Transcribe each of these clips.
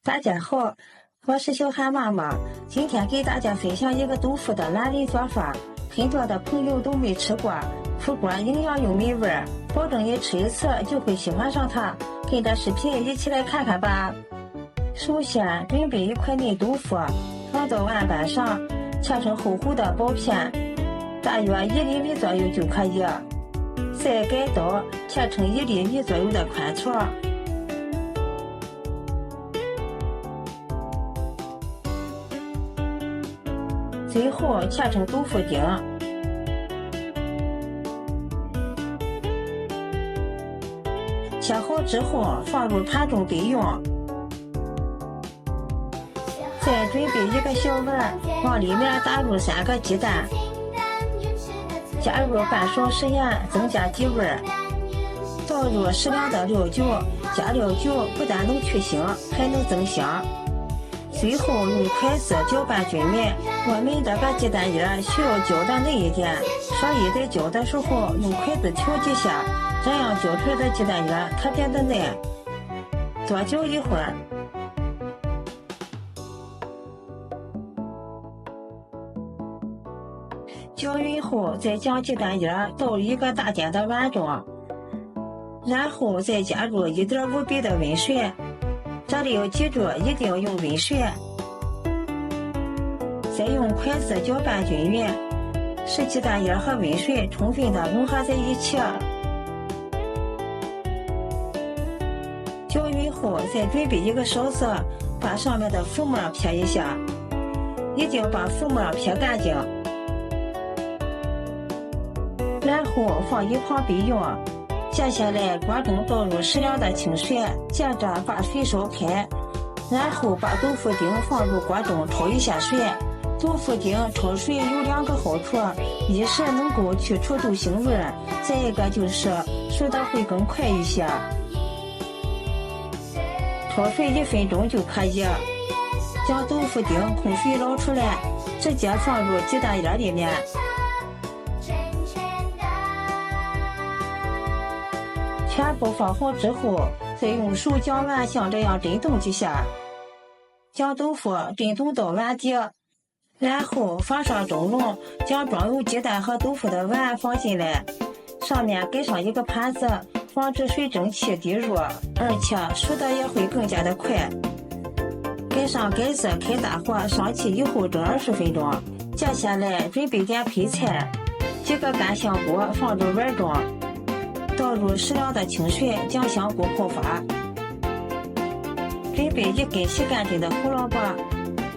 大家好，我是小韩妈妈。今天给大家分享一个豆腐的懒人做法，很多的朋友都没吃过，不光营养又美味，保证你吃一次就会喜欢上它。跟着视频一起来看看吧。首先准备一块嫩豆腐，放到案板上，切成厚厚的薄片，大约1厘米左右就可以。再改刀切成1厘米左右的宽条。最后切成豆腐丁，切好之后放入盘中备用。再准备一个小碗，往里面打入3个鸡蛋，加入半勺食盐增加鸡味，倒入适量的料酒，加料酒不但能去腥，还能增香。最后用筷子搅拌均匀。我们这个鸡蛋液需要搅得嫩一点，所以在搅的时候用筷子挑几下，这样搅出来的鸡蛋液特别的嫩。多搅一会儿。搅匀后，再将鸡蛋液倒入一个大点的碗中，然后再加入1.5杯的温水。这里要记住，一定要用温水。再用筷子搅拌均匀，使鸡蛋液和温水充分的融合在一起。搅匀后，再准备一个勺子，把上面的浮沫撇一下，一定把浮沫撇干净。然后放一旁备用。接下来锅中倒入适量的清水，接着把水烧开，然后把豆腐丁放入锅中焯一下水。豆腐丁焯水有2个好处，一是能够去除豆腥味，再一个就是熟的会更快一些。焯水1分钟就可以。将豆腐丁空水捞出来，直接放入鸡蛋液里面。全部放好之后，再用手将碗像这样震动几下，将豆腐震动到碗底，然后放上蒸笼，将装有鸡蛋和豆腐的碗放进来，上面盖上一个盘子，防止水蒸气滴入，而且熟的也会更加的快。盖上盖子，开大火，上气以后蒸20分钟。接下来准备点配菜，几个干香菇放入碗中。倒入适量的清水，将香菇泡发。准备1根洗干净的胡萝卜，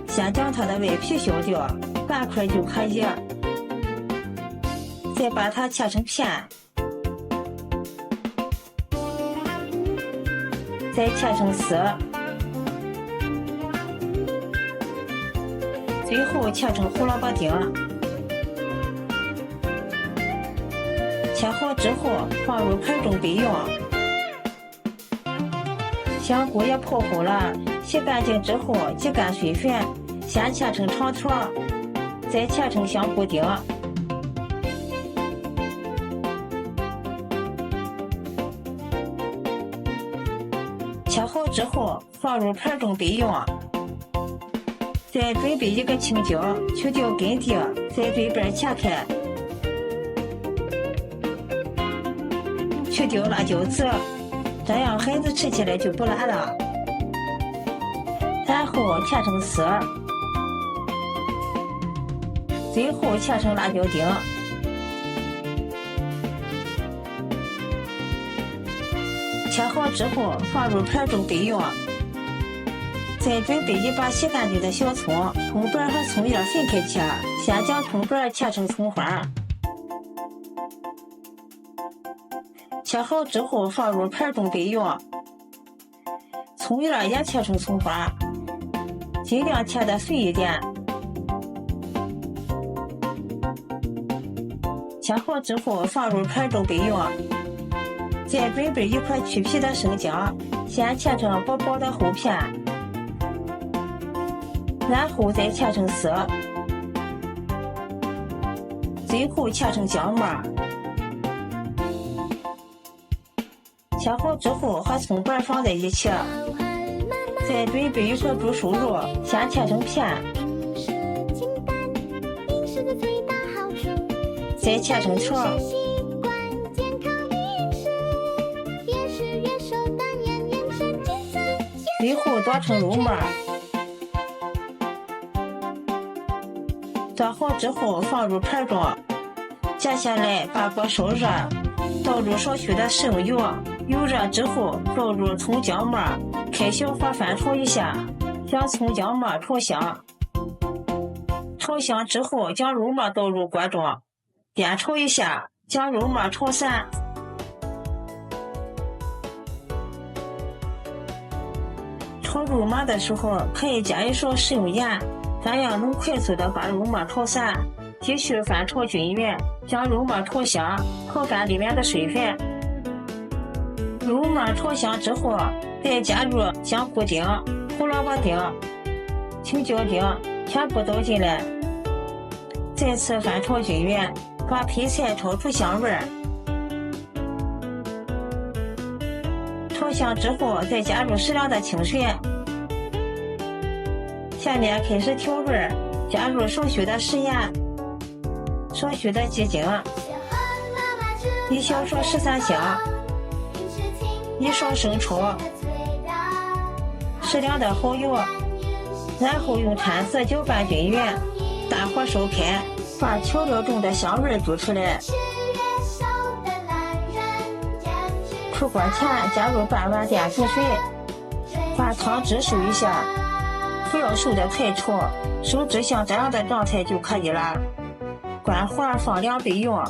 先将它的外皮削掉，半块就可以。再把它切成片，再切成丝，最后切成胡萝卜丁。切好之后放入盘中备用。香菇也泡好了，洗干净之后挤干水分，先切成长条，再切成香菇丁。切好之后放入盘中备用。再准备一个青椒，去掉根蒂，在对边切开。去掉辣椒籽，这样孩子吃起来就不辣了。然后切成丝，最后切成辣椒丁。切好之后放入盘中备用。再准备1把洗干净的小葱，葱瓣和葱叶分开切，先将葱瓣切成葱花。切好之后放入盘中备用。葱叶也切成葱花，尽量切得碎一点。切好之后放入盘中备用。再准备1块去皮的生姜，先切成薄薄的厚片，然后再切成丝，最后切成姜末。切好之后和葱瓣放在一起，再准备一块猪瘦肉，先切成片，再切成条，最后剁成肉末。剁好之后放入盘中，接下来把锅烧热，倒入少许的食用油，油热之后倒入葱姜末，开小火翻炒一下，将葱姜末炒香。炒香之后将肉末倒入锅中，煸炒一下，将肉末炒散。炒肉末的时候可以加一勺食用盐，这样能快速的把肉末炒散。继续翻炒均匀，将肉末炒香，炒干里面的水分。肉末炒香之后，再加入香菇丁、胡萝卜丁、青椒丁，全部倒进来，再次翻炒均匀，把配菜炒出香味。炒香之后，再加入适量的清水。下面开始调味，加入少许的食盐，少许的鸡精，1小勺13香，1勺生抽，适量的蚝油，然后用铲子搅拌均匀，大火烧开，把调料中的香味煮出来。出锅前加入半碗淀粉水，把汤汁收一下，不要收得太稠，收至像这样的状态就可以了。关火放2倍油。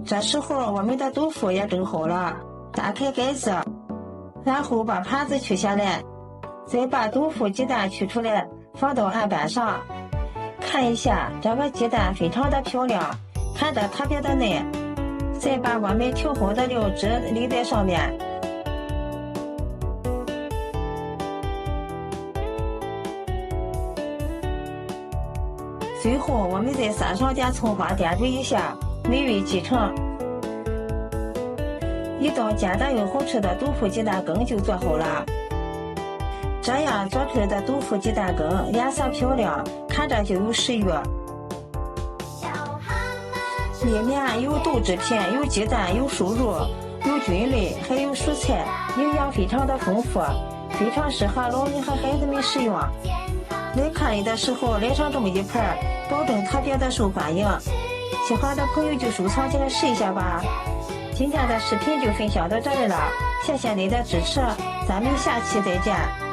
这时候我们的豆腐也蒸好了，打开盖子，然后把盘子取下来，再把豆腐鸡蛋取出来，放到案板上。看一下，这个鸡蛋非常的漂亮，看着特别的嫩。再把我们调好的料汁淋在上面，最后我们再撒上点葱花点缀一下，美味继承。一道简单又好吃的豆腐鸡蛋羹就做好了。这样做出来的豆腐鸡蛋羹颜色漂亮，看着就有食欲。里面有豆制品，有鸡蛋，有瘦肉，有菌类，还有蔬菜，营养非常的丰富，非常适合老人和孩子们食用。来看你的时候来上这么一盘，保证特别的受欢迎。喜欢的朋友就收藏起来试一下吧。今天的视频就分享到这里了，谢谢你的支持，咱们下期再见。